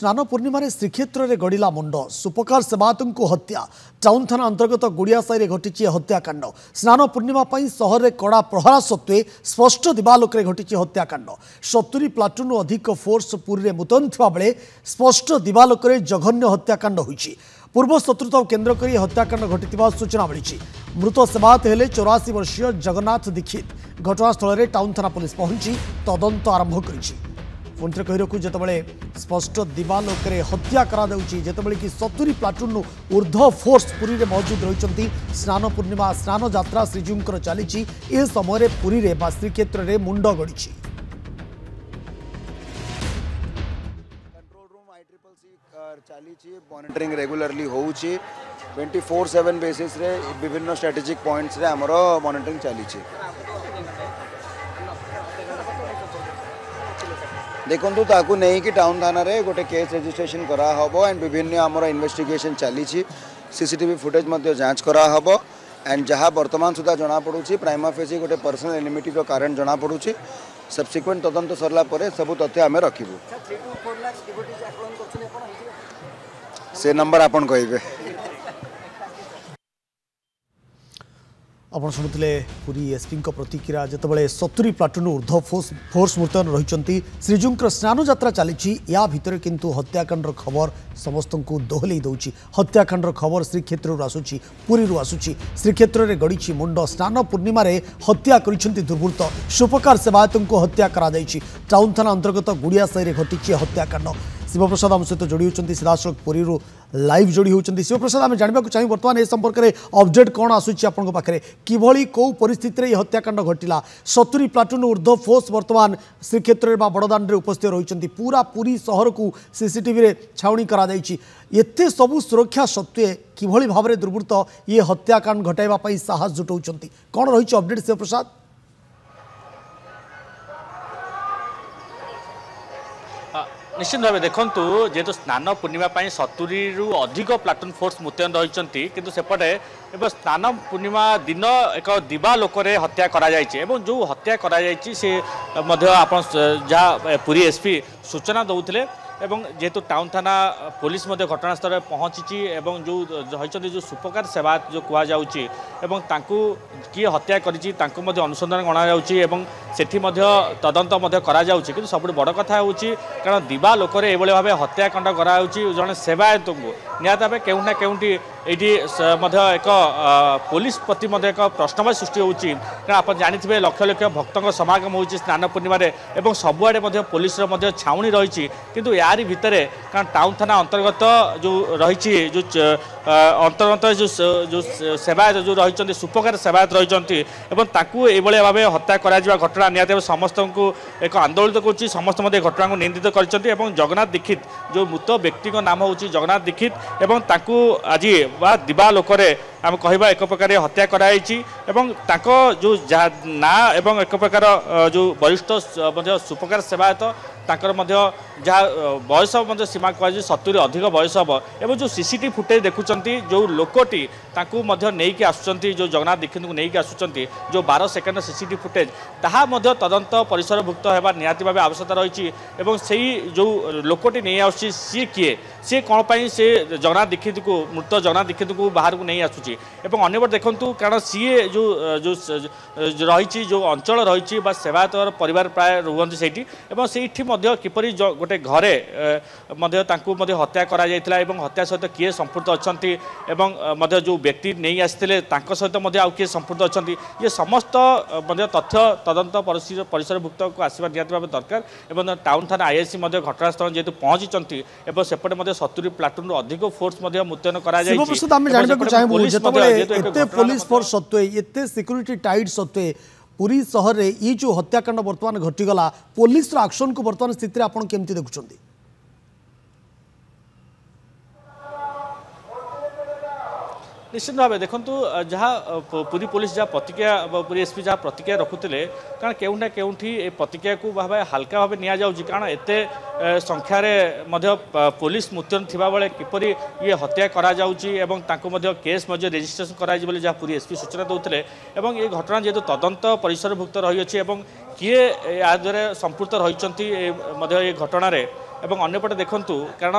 स्नान पूर्णिम श्रीक्षेत्र में गड़िला मुंड सुपकार सेवायत को हत्या टाउन थाना अंतर्गत गुड़ियासाई घटी हत्याकांड स्नान पूर्णिमा सहर में कड़ा प्रहार सत्वे स्पष्ट दिवालोक घटी हत्याकांड 70 प्लाटून अधिक फोर्स पुरी में मुतयन थिबा बेले स्पष्ट दिवालोक जघन्य हत्याकांड होईछि। पूर्व शत्रुता केन्द्र कर हत्याकांड घटी सूचना मिली। मृत सेवायत हेले 84 वर्षीय जगन्नाथ दीक्षित। घटनास्थल में टाउन थाना पुलिस पहुंची तदंत आरंभ करिछि। पुणी कही रखु जितेबाला स्पष्ट दिवालोक हत्या करते कि 70 प्लाटून ऊर्ध्व फोर्स पुरी में मौजूद रही। स्नान पूर्णिमा स्नान यात्रा श्रीजीउंकर चली ए समय पुरी में श्रीक्षेत्र में मुंड गड़ी। कंट्रोल रूम ICCC चली मॉनिटरिंग रेगुलरली होउची 24/7 बेसिस रे विभिन्न स्ट्रेटेजिक पॉइंट्स रे हमरो मॉनिटरिंग चली। देखु ताकू नहीं कि टाउन थाना रे गोटे केस रजिस्ट्रेशन करा हबो एंड विभिन्न हमरो इन्वेस्टिगेशन चली। सीसीटीवी फुटेज मध्य जांच करा हबो एंड जहाँ वर्तमान सुधा जना पड़ुची प्राइमा फेसी गोटे पर्सनल एनिमिटी रो कारण जना पड़ुची। सब्सिक्वेंट तदंत सरला परे सब तथ्य आमे रखिबु। से नंबर आपन कहबे। आप शुणुते पुरी एसपी प्रतिक्रिया जितेबाला 70 प्लाटून ऊर्ध्व फोर्स मुतयन रही। श्रीजीउंकर स्नान यात्रा चली या भितर किंतु हत्याकांड खबर समस्त को दोहलई दौची। हत्याकांड खबर श्रीक्षेत्र आसूची पुरी आसूची। श्रीक्षेत्र में गड़ी मुंड स्नान पूर्णिमा हत्या कर दुर्बृत्त सुपकार सेवायत को हत्या कर टाउन थाना अंतर्गत गुड़ियासाई घटी हत्याकांड। शिवप्रसाद आम सहित जोड़ी होती सीधासख पुरी लाइव जोड़ी होती। शिवप्रसाद आम जानवा चाहिए बर्तमान ए संपर्क में अपडेट कौन आसूची आपन पाखे किभली कौ परिस्थिति में हत्याकांड घटिला। 70 प्लाटून ऊर्ध्व फोर्स बर्तमान श्रीक्षेत्र में बड़दाण्ड उपस्थित रही। पूरा पुरी सहर को सीसीटीवी रे छाउणी करा एते सबु सुरक्षा सत्वे किभली भाव में दुर्बृत्त ये हत्याकांड घटाइबा साहस जुटाउछंती कौन रही अपडेट शिवप्रसाद? निश्चित भाव देखु जेहेतु स्नान पूर्णिमा 70 रु अधिक प्लाटून फोर्स मुतयन रही किंतु सेपटे एवं स्नान पूर्णिमा दिन एक दिवालोक हत्या कर जो हत्या कर जहाँ पुरी एसपी सूचना दौले एवं जेहेतु टाउन थाना पुलिस घटनास्थल में पहुंची एवं जो रही जो सुपकार सेवायत जो कहुच्छी किए हत्या करी अनुसंधान गणा सेठी तदंत कि सब बड़ कथा हूँ कारण दिवालोक ये भाव हत्याकांड कर जड़े सेवायत को निहत भाव केउना केउंटी ये एक पुलिस प्रति एक प्रश्नवाची सृष्टि होती कारण आप जानी लक्ष लक्ष भक्तों समागम हो स्नान पूर्णिम और सबुआड़े पुलिस छाउणी रही किंतु यारी भितर कारण टाउन थाना अंतर्गत जो रही जो अंतर्गत जो सेवायत जो रही सुपकार सेवायत रही भाव हत्या करा घटना निहत समस्त को एक आंदोलित कर समस्त घटना को निंदित कर जगन्नाथ दीक्षित जो मृत व्यक्ति नाम हूँ जगन्नाथ दीक्षित एवं आज बा दिवालोक आम कहवा एक प्रकार हत्या कराई जो ना एवं एक प्रकार जो वरिष्ठ सुपकार सेवायत जहाँ बयस सीमा कह 70 अधिक बयस हम एवं जो सीसीटीवी फुटेज देखुं जो लोकटी नहीं आसुँच जो जगन्नाथ दीक्षित को नहीं आसुँच जो 12 सेकेंड सीसीटीवी फुटेज ताहा तदंत परिसरभुक्त होगा निहाती भाव आवश्यकता रही से जो लोकटी नहीं आसुँच सी किए सी कौन पर से जगन्नाथ दीक्षित को मृत जगन्नाथ दीक्षित को बाहर को नहीं आसुँच अंबर देखूँ कारण सी जो रही जो अंचल रही सेवायत परिवार प्राय रुहति से किपरि गोटे घरे हत्या करा हत्या सहित किए संपुक्त अच्छा जो व्यक्ति नहीं आसते सहित आउ किए संपुक्त अच्छा ये समस्त तथ्य तदंत परिसरभुक्त को आसवा निहत भाव दरकार एवं टाउन थाना आईआईसी घटनास्थल जेहेतु पहुंची सेपटे 70 प्लाटून अधिक फोर्स मुतयन पुलिस फोर्स सत्वे एते सिक्यूरिटी टाइट सत्वे पुरी सहर में ये जो हत्याकांड बर्तमान घटीगला पुलिस एक्शन को बर्तमान स्थिति आपन केमती देखुं? निश्चित भाव देखूँ जहाँ पुरी पुलिस जहाँ प्रतिक्रिया पुरी एसपी जहाँ प्रतिक्रिया रखुते कारण केउना केउठी ए प्रतिक्रिया को भाव हल्का भाव नि जाऊँगी कारण एते संख्यार पुलिस मुतयन थिबा बेले किपरि ये हत्या करा जाउची एवं तांको केस रेजिस्ट्रेशन कराई बोली जहाँ पुरी एसपी सूचना दौते ये घटना जेहेतु तदंत परिसरभुक्त रही किए या द्वारा संपुक्त रही ये घटन এবং ଅନ୍ୟପଟେ ଦେଖନ୍ତୁ କାରଣ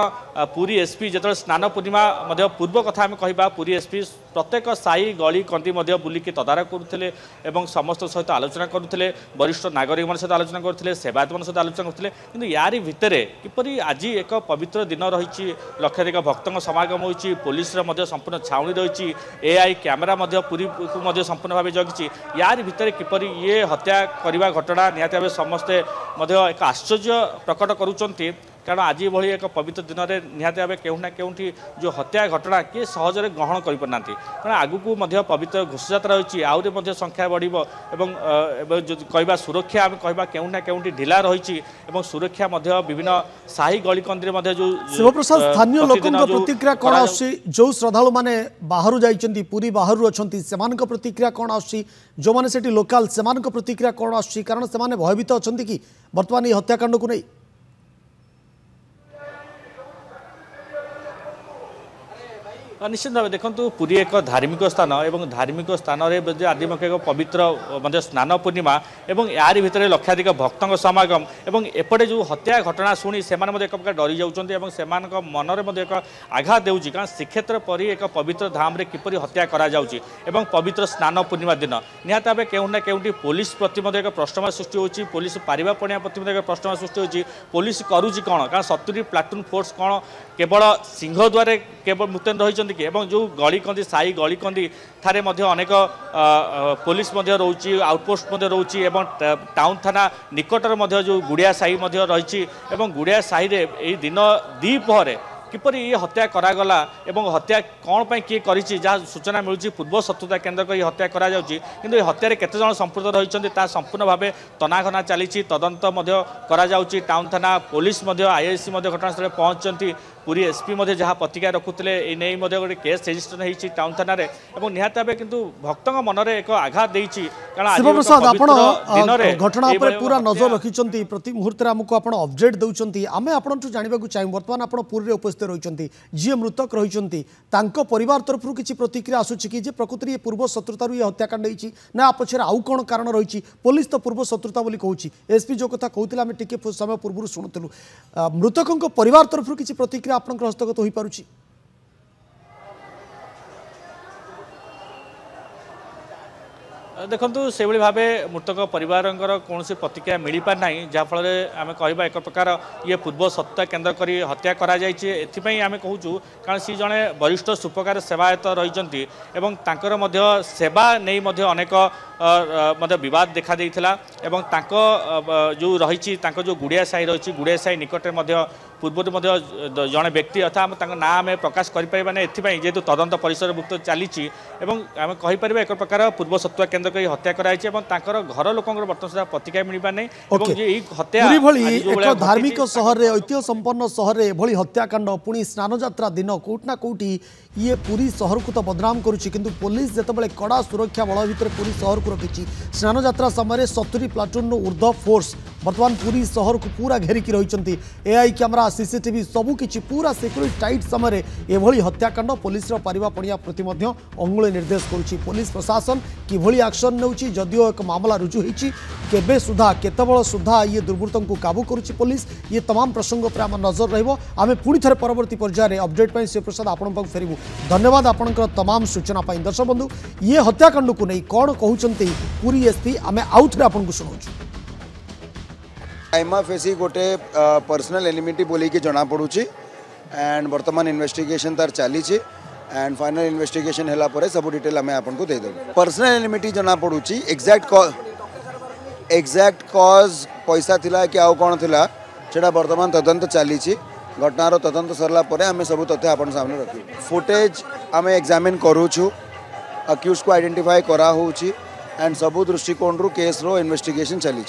ପୁରୀ ଏସ୍ପି ଯେତେବେଳେ ସ୍ନାନ ପୂର୍ଣ୍ଣିମା ମଧ୍ୟ ପୂର୍ବ କଥା ଆମେ କହିବା ପୁରୀ ଏସ୍ପି ପ୍ରତ୍ୟେକ ସାହି ଗଳି କନ୍ଦି ମଧ୍ୟ ବୁଲିକି ତଦାରଖ କରୁଥିଲେ ଏବଂ ସମସ୍ତଙ୍କ ସହିତ ଆଲୋଚନା କରୁଥିଲେ ବରିଷ୍ଠ ନାଗରିକମାନଙ୍କ ସହିତ ଆଲୋଚନା କରୁଥିଲେ ସେବାୟତମାନଙ୍କ ସହିତ ଆଲୋଚନା କରୁଥିଲେ କିନ୍ତୁ ୟାରି ଭିତରେ କିପରି ଆଜି ଏକ ପବିତ୍ର ଦିନ ରହିଛି ଲକ୍ଷାଧିକ ଭକ୍ତଙ୍କ ସମାଗମ ହୋଇଛି ପୋଲିସର ମଧ୍ୟ ସମ୍ପୂର୍ଣ୍ଣ ଛାଉଣି ରହିଛି ଏଆଇ କ୍ୟାମେରା ମଧ୍ୟ ପୁରୀକୁ ମଧ୍ୟ ସମ୍ପୂର୍ଣ୍ଣ ଭାବେ ଜଗିଛି ୟାରି ଭିତରେ କିପରି ଇଏ ହତ୍ୟା କରିବା ଘଟଣା ନିହାତି ଭାବେ ସମସ୍ତେ ମଧ୍ୟ ଏକ ଆଶ୍ଚର୍ଯ୍ୟ ପ୍ରକଟ କରୁଛନ୍ତି କାରଣ ଆଜି ଭଳି ଏକ ପବିତ୍ର ଦିନରେ ନିହାତି ଭାବେ କେଉଁଠି ନା କେଉଁଠି ଯେଉଁ ହତ୍ୟା ଘଟଣା କିଏ ସହଜରେ ଗ୍ରହଣ କରିପାରୁନାହାନ୍ତି କାରଣ ଆଗକୁ ମଧ୍ୟ ପବିତ୍ର ଘୋଷଯାତ୍ରା ରହିଛି ଆହୁରି ମଧ୍ୟ ସଂଖ୍ୟା ବଢ଼ିବ ଏବଂ ଯଦି କହିବା ସୁରକ୍ଷା ଆମେ କହିବା କେଉଁଠି ନା କେଉଁଠି ଢିଲା ରହିଛି ଏବଂ ସୁରକ୍ଷା ମଧ୍ୟ ବିଭିନ୍ନ ସାହି ଗଳିକନ୍ଦିରେ ମଧ୍ୟ ଯେଉଁ ଶିବପ୍ରସାଦ ସ୍ଥାନୀୟ ଲୋକଙ୍କ ପ୍ରତିକ୍ରିୟା କ'ଣ ଆସୁଛି ଯେଉଁ ଶ୍ରଦ୍ଧାଳୁମାନେ ବାହାରୁ ଯାଇଛନ୍ତି ପୁରୀ ବାହାରୁ ଅଛନ୍ତି ସେମାନଙ୍କ ପ୍ରତିକ୍ରିୟା କ'ଣ ଆସୁଛି ଯେଉଁମାନେ ସେଠି ଲୋକାଲ ସେମାନଙ୍କ ପ୍ରତିକ୍ରିୟା କ'ଣ ଆସୁଛି କାରଣ ସେମାନେ ଭୟଭୀତ ଅଛନ୍ତି କି ବର୍ତ୍ତମାନ ଏହି ହତ୍ୟାକାଣ୍ଡକୁ ନେଇ निश्चित भाव देखो पुरी एक धार्मिक स्थान और धार्मिक स्थान में आदि एक पवित्र स्नान पूर्णिमा और यार भितर लक्षाधिक भक्तों समागम और एपटे जो हत्या घटना शुणी से एक प्रकार डरी जाऊँच मनरे एक आघात देउछि कारण श्रीक्षेत्र परी एक पवित्र धाम रे किपरि हत्या करा जाउछि एवं पवित्र स्नान पूर्णिमा दिन निहात भाव केउना केउटी पुलिस प्रति एक प्रश्न सृष्टि होछि पुलिस पारिबा पणिया प्रति एक प्रश्न सृष्टि होछि पुलिस करूछि कौन कारण 70 प्लाटून फोर्स कौन केवल सिंहद्वारे केवल मुतयन रही कि जो गलिकंदी साई गलिकंदी थारे अनेक पुलिस रोची आउटपोस्ट रोची टाउन थाना निकटर जो गुड़िया साई रही गुड़िया साई रे दिन द्विपहर किपरि ये हत्या करागला एवं हत्या कौन पर किए करी जहाँ सूचना मिलूँ पूर्व शत्रुता केन्द्र को हत्या करा जाउछि किंतु ये हत्यारे केते जण संपृक्त रही संपूर्ण भाव तनाघना चली तदंत करा जाउछि टाउन थाना पुलिस आईआईसी घटनास्थल पहुंचती पुरी एसपी जहाँ प्रतिक्रिया रखुते नहीं गोटे केस रेजिस्टर होती टाउन थाना निहत भाव किंतु भक्तों मन में एक आघात देछि शिवप्रसाद घटना पूरा नजर रखिंट प्रति मुहूर्त आमको अपडेट दौरान आम आपन जानवा चाहिए बर्तमान आप पुरी उपस्थित रही जी मृतक रही परिवार तरफ किसी प्रतिक्रिया आसूची कि प्रकृति ये पूर्व शत्रुतार ये हत्याकांड होती ना पछे आउ कौन कारण रही पुलिस तो पूर्व शत्रुता बोली कहूँ एसपी जो कथा कहते आम टी समय पूर्व शुणुलु मृतकों परिवार तरफ किसी प्रतिक्रिया आपनकर हस्तगत हो पारुछि देखु से भाव मृतक परिवार कौन प्रतिक्रिया मिल पार ना जहाँफल आम कह एक प्रकार ये पूर्व सत्ता केन्द्र कर हत्या कराई आम कहूँ कारण सी जड़े वरिष्ठ सुपकार सेवायत रही सेवा नहीं अनेक बद देखा जो रही जो गुड़िया साई रही गुड़िया साई निकट पूर्व जड़े व्यक्ति अर्थात ना आम प्रकाश करें जेहेतु तदंत परिसरभुक्त चली आम कहीपर एक प्रकार पूर्व सत्ता केन्द्र कर हत्या कराई घर लोक बर्तमान सुधा प्रतिक्रिया मिल पार नहीं हत्या धार्मिक सहर में ऐतिह्य संपन्न सहर में एभली हत्याकांड पुणी स्नान यात्रा दिन कोटि ना कोटि ये पूरी सहर को तो बदनाम करुच्ची किंतु पुलिस जितेबाला कड़ा सुरक्षा बल भितर पूरी सहर को रखी स्नान यात्रा समय 70 प्लाटून ऊर्ध्व फोर्स बर्तमान पूरी सहर को पूरा घेरिकी रही एआई कैमेरा सीसीटीवी सबुकिछि पूरा सिक्यूरिटी टाइट समय एभली हत्याकांड पुलिस पारिबा पणिया प्रति अंगुली निर्देश करुच्ची पुलिस प्रशासन किभली एक्शन नेउछि जदिओ एक मामला रुजु होईछि केबे सुधा केतबळ सुधा ये दुर्बृत्तों को काबू करुच्ची पुलिस ये तमाम प्रसंग पर आम नजर रहिबो आमे पुणी थरे परवर्ती पर्याय अपडेट पई शिवप्रसाद आपण पाक फेरिबु धन्यवाद आपनकर तमाम सूचना पाई दर्शक बंधु ये हत्याकांड को नहीं कौन कहते पुरी एसपी आम आउ थे आपको शुणु प्राइमा फेसी गोटे पर्सनल एनिमिटी बोली कि जना पड़ुची एंड वर्तमान इन्वेस्टिगेशन तार चली एंड फाइनल इन्वेस्टिगेशन है पर सब डिटेल आम आपको देदेबू पर्सनल एनिमिटी जना पड़ुची एक्जाक्ट कॉज पैसा थिला कि आउ कौन थिला सेटा वर्तमान तदंत चली घटनार तदंत सरला परे आमे सब तथ्य आपन सामने रखी फुटेज आमे एग्जामिन करूछु अक्यूज को आइडेंटिफाई करा होउची एंड सबु दृष्टिकोण रु केस रो इन्वेस्टिगेशन चली